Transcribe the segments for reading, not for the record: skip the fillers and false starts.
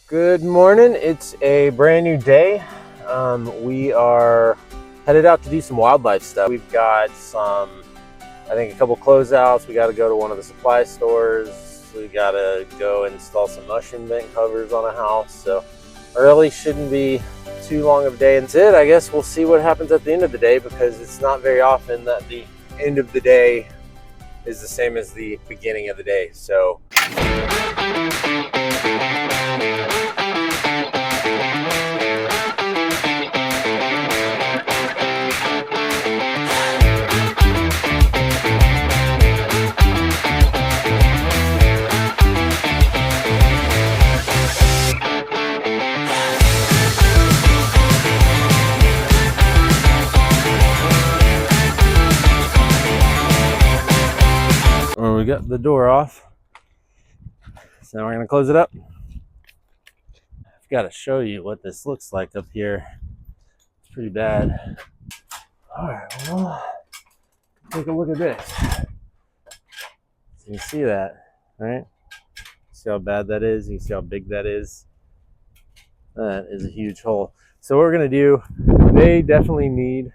Good morning. It's a brand new day. We are headed out to do some wildlife stuff. We've got a couple closeouts. We got to go to one of the supply stores. We got to go install some mushroom vent covers on a house. So early shouldn't be too long of a day. And that's it. I guess we'll see what happens at the end of the day, because it's not very often that the end of the day is the same as the beginning of the day. So we got the door off, so now we're gonna close it up. I've got to show you what this looks like up here. It's pretty bad. All right, well, take a look at this. So you can see that, right? See how bad that is? You can see how big that is? That is a huge hole. So what we're gonna do, they definitely need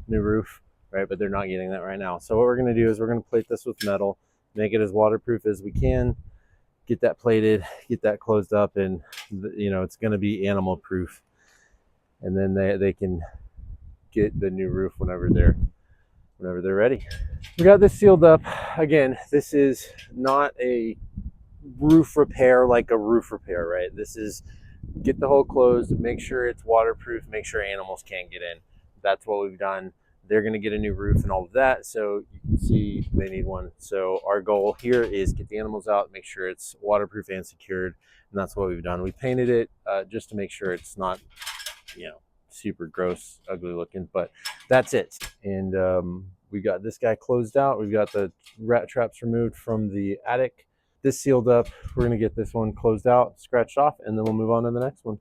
new roof, right? But they're not getting that right now. So what we're gonna do is we're gonna plate this with metal, make it as waterproof as we can, get that plated, get that closed up, and it's gonna be animal proof. And then they can get the new roof whenever they're ready. We got this sealed up. Again, this is not a roof repair like a roof repair, right? This is get the hole closed, make sure it's waterproof, make sure animals can't get in. That's what we've done. They're going to get a new roof and all of that, so you can see they need one. So our goal here is get the animals out, make sure it's waterproof and secured, and that's what we've done. We painted it just to make sure it's not, super gross, ugly looking, but that's it. And we got this guy closed out. We've got the rat traps removed from the attic. This sealed up. We're going to get this one closed out, scratched off, and then we'll move on to the next one.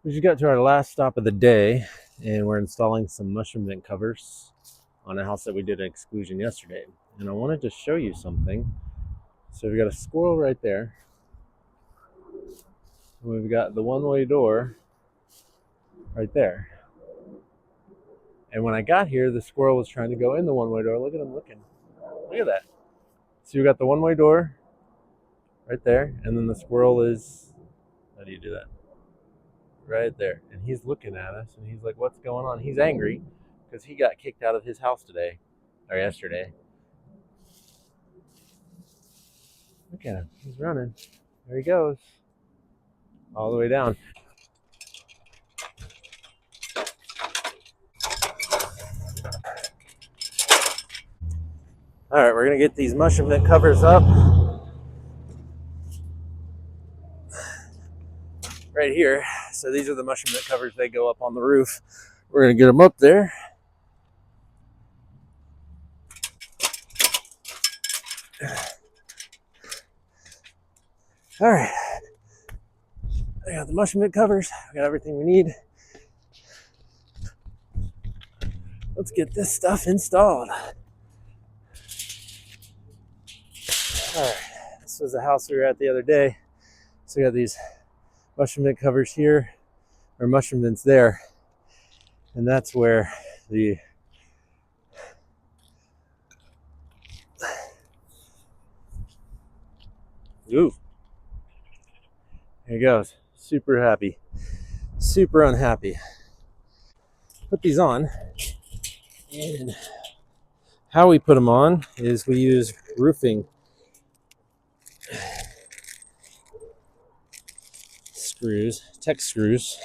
We just got to our last stop of the day, and we're installing some mushroom vent covers on a house that we did an exclusion yesterday. And I wanted to show you something. So we've got a squirrel right there. And we've got the one-way door right there. And when I got here, the squirrel was trying to go in the one-way door. Look at him looking. Look at that. So we got the one-way door right there, and then the squirrel is, how do you do that? Right there. And he's looking at us, and he's like, what's going on? He's angry because he got kicked out of his house today, or yesterday. Look at him. He's running. There he goes. All the way down. All right, we're going to get these mushroom vent covers up. Right here. So these are the mushroom vent covers. They go up on the roof. We're going to get them up there. All right. I got the mushroom vent covers. I got everything we need. Let's get this stuff installed. All right. This was the house we were at the other day. So we got these mushroom vent covers here, or mushroom vents there. And that's where the ooh, there he goes. Super happy, super unhappy. Put these on, and how we put them on is we use roofing. screws, tech screws.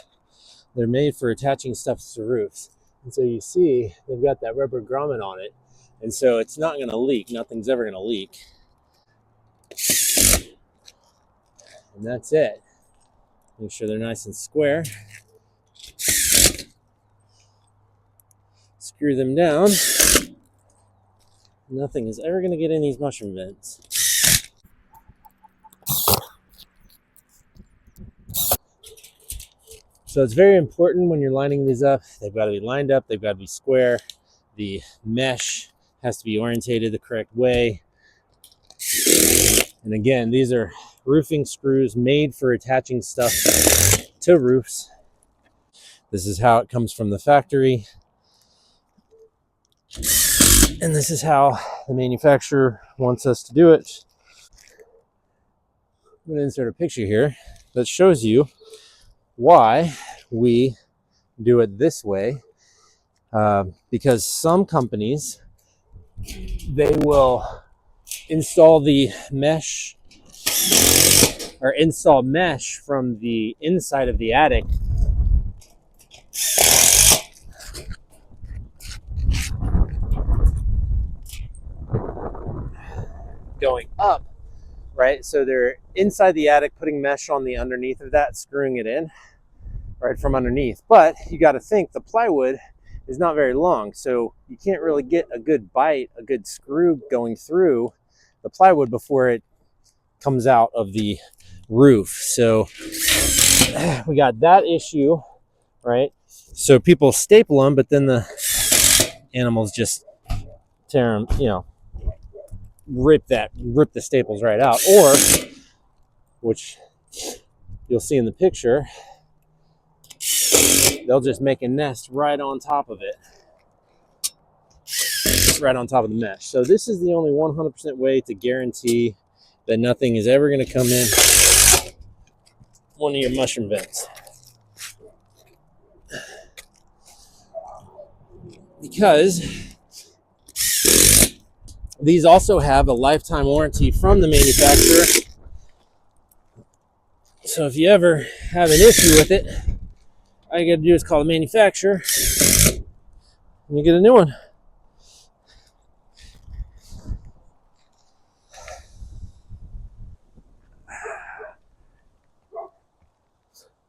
They're made for attaching stuff to roofs. And so you see they've got that rubber grommet on it. And so it's not going to leak. Nothing's ever going to leak. And that's it. Make sure they're nice and square. Screw them down. Nothing is ever going to get in these mushroom vents. So it's very important when you're lining these up. They've got to be lined up. They've got to be square. The mesh has to be orientated the correct way. And again, these are roofing screws made for attaching stuff to roofs. This is how it comes from the factory. And this is how the manufacturer wants us to do it. I'm going to insert a picture here that shows you why we do it this way. Because some companies, they will install the mesh or install mesh from the inside of the attic going up, right? So they're inside the attic putting mesh on the underneath of that, screwing it in right from underneath. But you got to think the plywood is not very long, so you can't really get a good bite, a good screw going through the plywood before it comes out of the roof. So we got that issue, right? So people staple them, but then the animals just tear them, you know, rip the staples right out. Or, which you'll see in the picture, they'll just make a nest right on top of it, right on top of the mesh. So this is the only 100% way to guarantee that nothing is ever going to come in one of your mushroom vents. Because these also have a lifetime warranty from the manufacturer. So if you ever have an issue with it, all you got to do is call the manufacturer and you get a new one.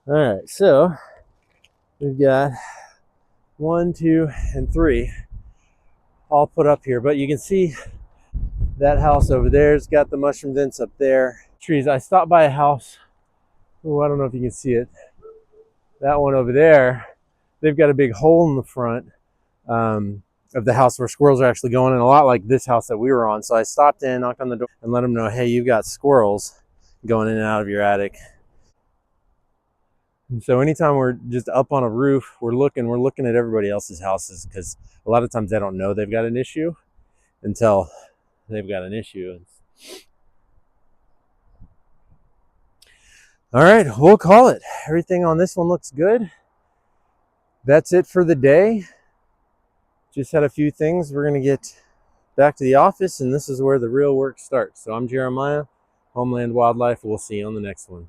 All right, so we've got 1, 2, and 3 all put up here, but you can see that house over there's got the mushroom vents up there. Trees. I stopped by a house. Oh, I don't know if you can see it. That one over there, they've got a big hole in the front of the house where squirrels are actually going in, a lot like this house that we were on. So I stopped in, knocked on the door, and let them know, hey, you've got squirrels going in and out of your attic. And so anytime we're just up on a roof, we're looking at everybody else's houses, because a lot of times they don't know they've got an issue until they've got an issue. All right, we'll call it. Everything on this one looks good. That's it for the day. Just had a few things. We're going to get back to the office, and this is where the real work starts. So I'm Jeremiah, Homeland Wildlife. We'll see you on the next one.